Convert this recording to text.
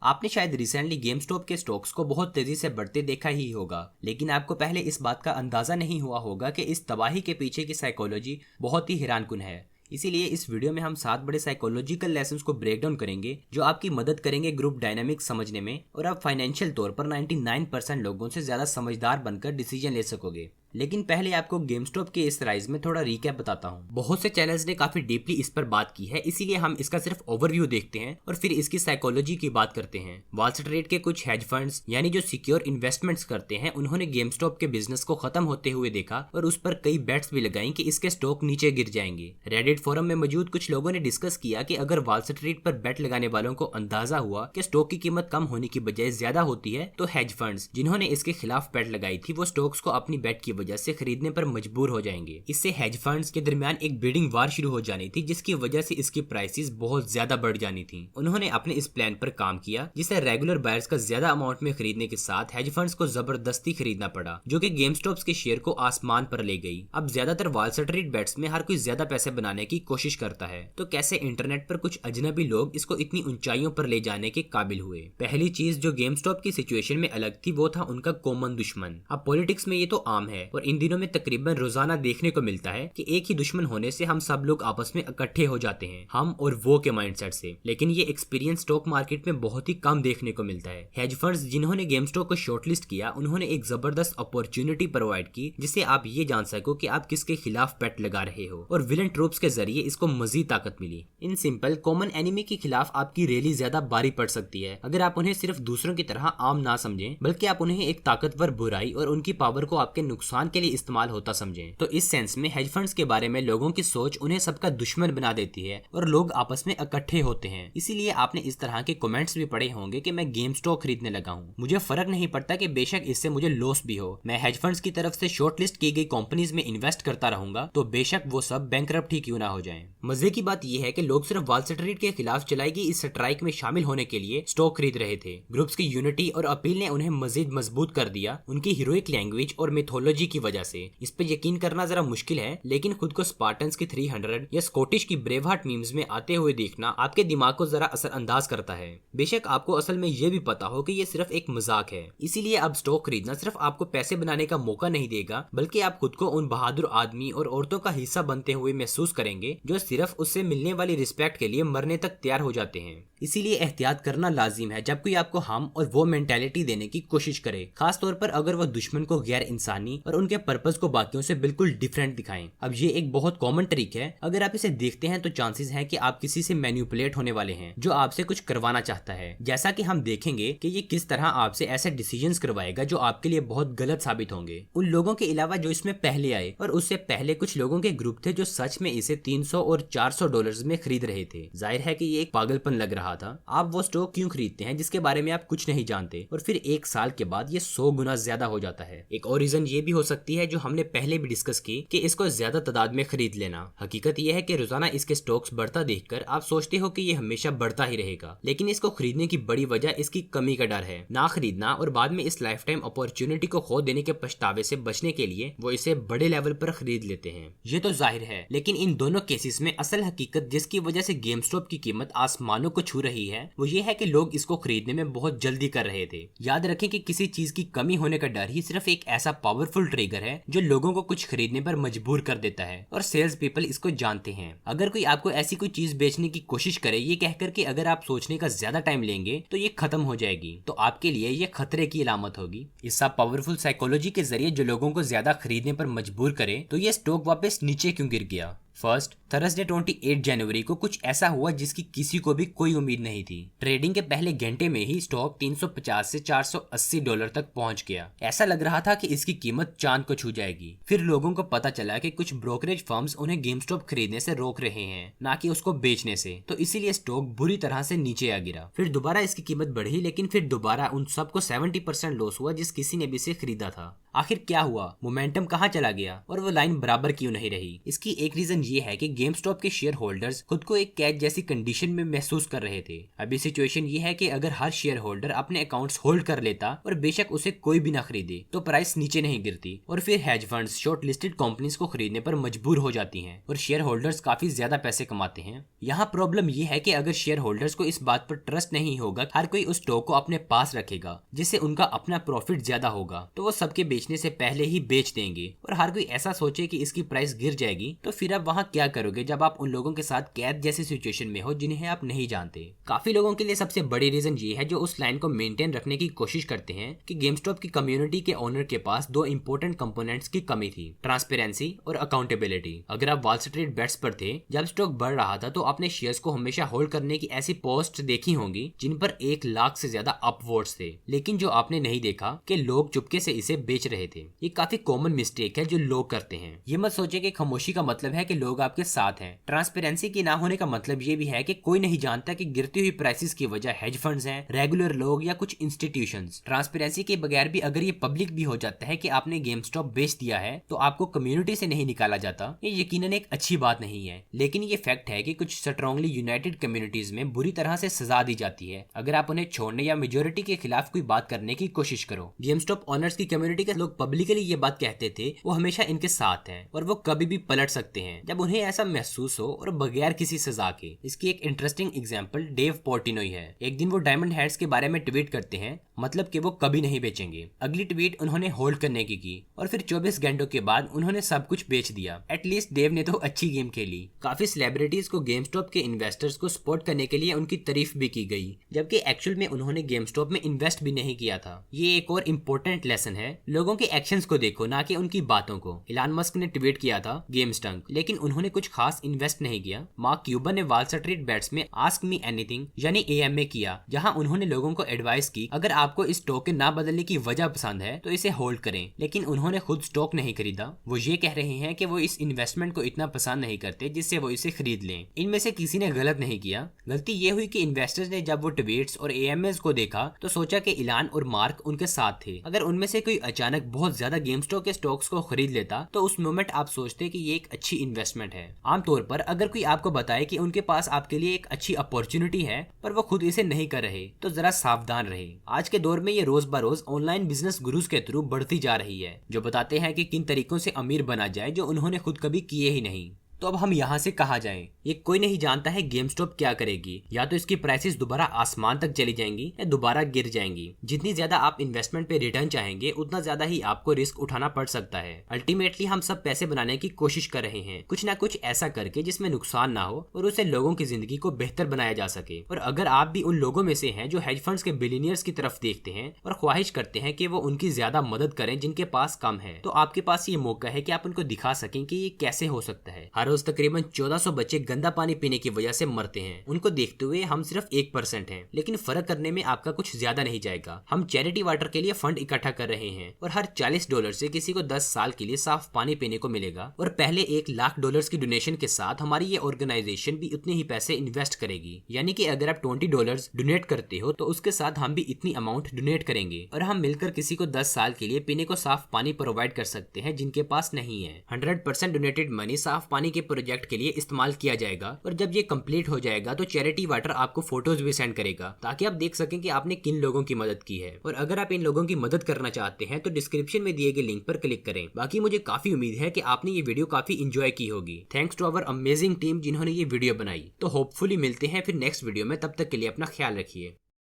आपने शायद recently GameStop के स्टॉक्स को बहुत तेजी से बढ़ते देखा ही होगा, लेकिन आपको पहले इस बात का अंदाजा नहीं हुआ होगा कि इस तबाही के पीछे की साइकोलॉजी बहुत ही हैरानकुन है। इसीलिए इस वीडियो में हम 7 बड़े साइकोलॉजिकल लेसन्स को ब्रेक डाउन करेंगे जो आपकी मदद करेंगे ग्रुप डायनामिक्स समझने में, और आप फाइनेंशियल तौर पर 99% लोगों से ज्यादा समझदार बनकर डिसीजन ले सकोगे। लेकिन पहले आपको गेमस्टॉप के इस राइज में थोड़ा रिकैप बताता हूँ। बहुत से चैनल्स ने काफी डीपली इस पर बात की है, इसीलिए हम इसका सिर्फ ओवरव्यू देखते हैं और फिर इसकी साइकोलॉजी की बात करते हैं। वॉल स्ट्रीट के कुछ हेज फंड्स यानी जो सिक्योर इन्वेस्टमेंट्स करते हैं, उन्होंने गेमस्टॉप के बिजनेस को खत्म होते हुए देखा और उस पर कई बेट्स भी लगाई कि इसके स्टॉक नीचे गिर जाएंगे। रेडिट फोरम में मौजूद कुछ लोगों ने डिस्कस किया कि अगर वॉल स्ट्रीट पर बेट लगाने वालों को अंदाजा हुआ कि स्टॉक की कीमत कम होने की बजाय ज्यादा होती है, तो हेज फंड्स जिन्होंने इसके खिलाफ बेट लगाई थी वो स्टॉक्स को अपनी बेट की वजह से खरीदने पर मजबूर हो जाएंगे। इससे हेज फंड्स के दरमियान एक बिडिंग वार शुरू हो जानी थी, जिसकी वजह से इसकी प्राइसेस बहुत ज्यादा बढ़ जानी थी। उन्होंने अपने इस प्लान पर काम किया जिसे रेगुलर बायर्स का ज्यादा अमाउंट में खरीदने के साथ हेज फंड्स को जबरदस्ती खरीदना पड़ा, जो कि गेमस्टॉप के शेयर को आसमान पर ले गई। अब ज्यादातर वॉल स्ट्रीट बेट्स में हर कोई ज्यादा पैसे बनाने की कोशिश करता है, तो कैसे इंटरनेट पर कुछ अजनबी लोग इसको इतनी ऊंचाइयों पर ले जाने के काबिल हुए? पहली चीज जो गेमस्टॉप की सिचुएशन में अलग थी वो था उनका कॉमन दुश्मन। अब पॉलिटिक्स में ये तो आम है और इन दिनों में तकरीबन रोजाना देखने को मिलता है कि एक ही दुश्मन होने से हम सब लोग आपस में इकट्ठे हो जाते हैं, हम और वो के माइंडसेट से। लेकिन ये एक्सपीरियंस स्टॉक मार्केट में बहुत ही कम देखने को मिलता है। हेज फंड्स जिन्होंने गेमस्टॉप को शॉर्टलिस्ट किया, उन्होंने एक जबरदस्त अपॉर्चुनिटी प्रोवाइड की जिससे आप ये जान सको कि आप किसके खिलाफ बेट लगा रहे हो, और विलन ट्रूप्स के जरिए इसको मजीद ताकत मिली। इन सिंपल कॉमन एनिमी के खिलाफ आपकी रैली ज्यादा भारी पड़ सकती है अगर आप उन्हें सिर्फ दूसरों की तरह आम ना समझें, बल्कि आप उन्हें एक ताकतवर बुराई और उनकी पावर को आपके नुकसान के लिए इस्तेमाल होता समझें। तो इस सेंस में हेज फंड्स के बारे में लोगों की सोच उन्हें सबका दुश्मन बना देती है और लोग आपस में इकट्ठे होते हैं। इसीलिए आपने इस तरह के कमेंट्स भी पढ़े होंगे कि मैं गेम स्टॉक खरीदने लगा हूँ, मुझे फर्क नहीं पड़ता कि बेशक इससे मुझे लॉस भी हो, मैं हेज फंड्स की तरफ से शॉर्टलिस्ट की गई कंपनीज में इन्वेस्ट करता रहूंगा, तो बेशक वो सब बैंकरप्ट ही क्यों ना हो जाएं। मजे की बात यह है कि लोग सिर्फ वॉल स्ट्रीट के खिलाफ चलाई गई इस स्ट्राइक में शामिल होने के लिए स्टॉक खरीद रहे थे। ग्रुप्स की यूनिटी और अपील ने उन्हें मजीद मजबूत कर दिया उनकी हीरोइक लैंग्वेज और मिथोलॉजी की वजह से। इस पे यकीन करना जरा मुश्किल है, लेकिन खुद को स्पार्टन्स की 300 या स्कॉटिश की ब्रेवहार्ट मीम्स में आते हुए देखना आपके दिमाग को जरा असरअंदाज करता है। बेशक आपको असल में ये भी पता हो कि ये सिर्फ एक मजाक है। इसीलिए अब स्टॉक खरीदना सिर्फ आपको पैसे बनाने का मौका नहीं देगा, बल्कि आप खुद को उन बहादुर आदमी और औरतों का हिस्सा बनते हुए महसूस करेंगे जो सिर्फ उससे मिलने वाली रिस्पेक्ट के लिए मरने तक तैयार हो जाते हैं। इसीलिए एहतियात करना लाजिम है जब कोई आपको हम और वो मेंटेलिटी देने की कोशिश करे, खास तौर पर अगर वो दुश्मन को गैर इंसानी और उनके पर्पस को बाकियों से बिल्कुल डिफरेंट दिखाएं। अब ये एक बहुत कॉमन ट्रिक है, अगर आप इसे देखते हैं तो चांसेस है कि आप किसी से मैनिपुलेट होने वाले हैं जो आपसे कुछ करवाना चाहता है। जैसा कि हम देखेंगे कि ये किस तरह आपसे ऐसे डिसीजंस करवाएगा जो आपके लिए बहुत गलत साबित होंगे। उन लोगों के अलावा जो इसमें पहले आए, और उससे पहले कुछ लोगों के ग्रुप थे जो सच में इसे 300 और 400 डॉलर्स में खरीद रहे थे। जाहिर है कि ये एक पागलपन लग रहा था। आप वो स्टॉक क्यों खरीदते हैं जिसके बारे में आप कुछ नहीं जानते, और फिर एक साल के बाद ये 100 गुना ज्यादा हो जाता है। एक और रीजन ये भी हो सकती है जो हमने पहले भी डिस्कस की कि इसको ज्यादा तादाद में खरीद लेना। हकीकत यह है कि रोजाना इसके स्टॉक्स बढ़ता देखकर आप सोचते हो कि ये हमेशा बढ़ता ही रहेगा, लेकिन इसको खरीदने की बड़ी वजह इसकी कमी का डर है। ना खरीदना और बाद में इस लाइफ टाइम अपॉर्चुनिटी को खो देने के पछतावे से बचने के लिए वो इसे बड़े लेवल पर खरीद लेते हैं। ये तो जाहिर है, लेकिन इन दोनों केसेस में असल हकीकत जिसकी वजह से गेमस्टॉप की कीमत आसमानों को छू रही है वो ये है कि लोग इसको खरीदने में बहुत जल्दी कर रहे थे। याद रखें कि किसी चीज की कमी होने का डर ही सिर्फ एक ऐसा पावरफुल ट्रिगर है जो लोगों को कुछ खरीदने पर मजबूर कर देता है, और सेल्स पीपल इसको जानते हैं। अगर कोई आपको ऐसी कोई चीज बेचने की कोशिश करे ये कहकर कि अगर आप सोचने का ज्यादा टाइम लेंगे तो ये खत्म हो जाएगी, तो आपके लिए ये खतरे की अलामत होगी। इस सब पावरफुल साइकोलॉजी के जरिए जो लोगों को ज्यादा खरीदने पर मजबूर करे, तो ये स्टॉक वापस नीचे क्यों गिर गया? फर्स्ट, थर्सडे 28 जनवरी को कुछ ऐसा हुआ जिसकी किसी को भी कोई उम्मीद नहीं थी। ट्रेडिंग के पहले घंटे में ही स्टॉक 350 से 480 डॉलर तक पहुंच गया। ऐसा लग रहा था कि इसकी कीमत चांद को छू जाएगी। फिर लोगों को पता चला कि कुछ ब्रोकरेज फर्म्स उन्हें गेमस्टॉप खरीदने से रोक रहे हैं, ना कि उसको बेचने से, तो इसीलिए स्टॉक बुरी तरह से नीचे आ गिरा। फिर दोबारा इसकी कीमत बढ़ी, लेकिन फिर दोबारा उन सबको 70% लॉस हुआ जिस किसी ने भी इसे खरीदा था। आखिर क्या हुआ, मोमेंटम कहाँ चला गया और वो लाइन बराबर क्यों नहीं रही? इसकी एक रीजन ये है कि गेम स्टॉप के शेयर होल्डर्स खुद को एक कैच जैसी कंडीशन में महसूस कर रहे थे। अभी सिचुएशन ये है कि अगर हर शेयर होल्डर अपने अकाउंट्स होल्ड कर लेता और बेशक उसे कोई भी ना खरीदे तो प्राइस नीचे नहीं गिरती और फिर hedge funds short listed companies को खरीदने पर मजबूर हो जाती हैं और शेयर होल्डर्स काफी ज्यादा पैसे कमाते हैं। यहाँ प्रॉब्लम ये है कि अगर शेयर होल्डर्स को इस बात पर ट्रस्ट नहीं होगा, हर कोई उस स्टॉक को अपने पास रखेगा जिससे उनका अपना प्रॉफिट ज्यादा होगा, तो वो सबके बेचने से पहले ही बेच देंगे। और हर कोई ऐसा सोचे कि इसकी प्राइस गिर जाएगी, तो फिर आप वहाँ क्या करोगे जब आप उन लोगों के साथ कैद जैसी सिचुएशन में हो जिन्हें आप नहीं जानते। काफी लोगों के लिए सबसे बड़ी रीजन ये है जो उस लाइन को मेंटेन रखने की कोशिश करते हैं कि गेमस्टॉप की कम्युनिटी के ओनर के पास दो इंपॉर्टेंट कंपोनेंट्स की कमी थी, ट्रांसपेरेंसी और अकाउंटेबिलिटी। अगर आप वॉल स्ट्रीट बेट्स पर थे जब स्टॉक बढ़ रहा था तो अपने शेयर्स को हमेशा होल्ड करने की ऐसी पोस्ट देखी होंगी जिन पर 1 लाख से ज्यादा अपवोट्स थे, लेकिन जो आपने नहीं देखा कि लोग चुपके से इसे बेच रहे थे। ये काफी कॉमन मिस्टेक है जो लोग करते हैं। ये मत सोचे कि खामोशी का मतलब है कि लोग आपके साथ हैं। ट्रांसपेरेंसी की ना होने का मतलब ये भी है कि कोई नहीं जानता कि गिरती हुई प्राइसेस की वजह हेज फंड्स हैं, रेगुलर लोग या कुछ इंस्टीट्यूशंस। ट्रांसपेरेंसी के बगैर भी अगर ये पब्लिक भी हो जाता है कि आपने गेम स्टॉप बेच दिया है तो आपको कम्युनिटी से नहीं निकाला जाता। ये यकीनन एक अच्छी बात नहीं है, लेकिन ये फैक्ट है कि कुछ स्ट्रांगली यूनाइटेड कम्युनिटीज में बुरी तरह से सजा दी जाती है अगर आप उन्हें छोड़ने या मेजोरिटी के खिलाफ कोई बात करने की कोशिश करो। गेम स्टॉप ओनर्स की कम्युनिटी के लोग पब्लिकली ये बात कहते थे वो हमेशा इनके साथ हैं और वो कभी भी पलट सकते हैं जब उन्हें ऐसा महसूस हो और बगैर किसी सजा के। इसकी एक इंटरेस्टिंग एग्जांपल डेव पोर्टिनोई है। एक दिन वो डायमंड हेड्स के बारे में ट्वीट करते हैं, मतलब कि वो कभी नहीं बेचेंगे। अगली ट्वीट उन्होंने होल्ड करने की और फिर 24 घंटों के बाद उन्होंने सब कुछ बेच दिया। एटलीस्ट देव ने तो अच्छी गेम खेली। काफी सेलिब्रिटीज को गेम स्टॉप के इन्वेस्टर्स को सपोर्ट करने के लिए उनकी तारीफ भी की गई, जबकि एक्चुअल में उन्होंने गेम स्टॉप में इन्वेस्ट भी नहीं किया था। ये एक और इम्पोर्टेंट लेसन है, लोगों के एक्शंस को देखो ना कि उनकी बातों को। इलान मस्क ने ट्वीट किया था गेम स्टंक, लेकिन उन्होंने कुछ खास इन्वेस्ट नहीं किया। मार्क क्यूबन ने वॉल स्ट्रीट बेट्स में आस्क मी एनीथिंग यानी AMA किया, जहां उन्होंने लोगों को एडवाइस की अगर आपको इस टोकन ना बदलने की वजह पसंद है तो इसे होल्ड करें, लेकिन उन्होंने खुद स्टॉक नहीं खरीदा। वो ये कह रहे हैं कि वो इस इन्वेस्टमेंट को इतना पसंद नहीं करते जिससे वो इसे खरीद लें। इनमें से किसी ने गलत नहीं किया। गलती ये हुई कि इन्वेस्टर्स ने जब वो ट्वीट्स और AMAs को देखा तो सोचा कि इलान और मार्क उनके साथ थे। अगर उनमें से कोई अचानक बहुत ज्यादा गेम स्टॉक के स्टॉक्स को खरीद लेता तो उस मोमेंट आप सोचते कि ये एक अच्छी इन्वेस्टमेंट है। आमतौर पर अगर कोई आपको बताए कि उनके पास आपके लिए एक अच्छी अपॉर्चुनिटी है पर वो खुद इसे नहीं कर रहे तो जरा सावधान रहे। आज के दौर में ये रोज बरोज ऑनलाइन बिजनेस गुरुज के थ्रू बढ़ती जा रही है जो बताते हैं कि किन तरीकों से अमीर बना जाए जो उन्होंने खुद कभी किए ही नहीं। तो अब हम यहाँ से कहाँ जाएं? ये कोई नहीं जानता है गेम स्टॉप क्या करेगी। या तो इसकी प्राइसेस दोबारा आसमान तक चली जाएंगी या दोबारा गिर जाएंगी। जितनी ज्यादा आप इन्वेस्टमेंट पे रिटर्न चाहेंगे उतना ज्यादा ही आपको रिस्क उठाना पड़ सकता है। अल्टीमेटली हम सब पैसे बनाने की कोशिश कर रहे हैं, कुछ ना कुछ ऐसा करके जिसमें नुकसान ना हो और उससे लोगों की जिंदगी को बेहतर बनाया जा सके। और अगर आप भी उन लोगों में से हैं जो हेज फंड्स के बिलियनियर्स की तरफ देखते हैं और ख्वाहिश करते हैं कि वो उनकी ज्यादा मदद करें जिनके पास कम है, तो आपके पास ये मौका है कि आप उनको दिखा सकें कि ये कैसे हो सकता है। हर रोज तकरीबन 1400 बच्चे गंदा पानी पीने की वजह से मरते हैं। उनको देखते हुए हम सिर्फ 1% हैं, लेकिन फर्क करने में आपका कुछ ज्यादा नहीं जाएगा। हम चैरिटी वाटर के लिए फंड इकट्ठा कर रहे हैं और हर $40 से किसी को 10 साल के लिए साफ पानी पीने को मिलेगा और पहले $1 लाख की डोनेशन के साथ हमारी ये ऑर्गेनाइजेशन भी उतने ही पैसे इन्वेस्ट करेगी। यानी कि अगर आप $20 डोनेट करते हो तो उसके साथ हम भी इतनी अमाउंट डोनेट करेंगे और हम मिलकर किसी को 10 साल के लिए पीने को साफ पानी प्रोवाइड कर सकते हैं जिनके पास नहीं है। 100% डोनेटेड मनी साफ पानी के प्रोजेक्ट के लिए इस्तेमाल किया जाएगा और जब ये कंप्लीट हो जाएगा तो चैरिटी वाटर आपको फोटोज भी सेंड करेगा ताकि आप देख सकें कि आपने किन लोगों की मदद की है। और अगर आप इन लोगों की मदद करना चाहते हैं तो डिस्क्रिप्शन में दिए गए लिंक पर क्लिक करें। बाकी मुझे काफी उम्मीद है कि आपने ये वीडियो काफी इंजॉय की होगी। Thanks to our amazing team जिन्होंने ये वीडियो बनाई। तो होपफुली मिलते हैं फिर नेक्स्ट वीडियो में, तब तक के लिए अपना ख्याल रखिए।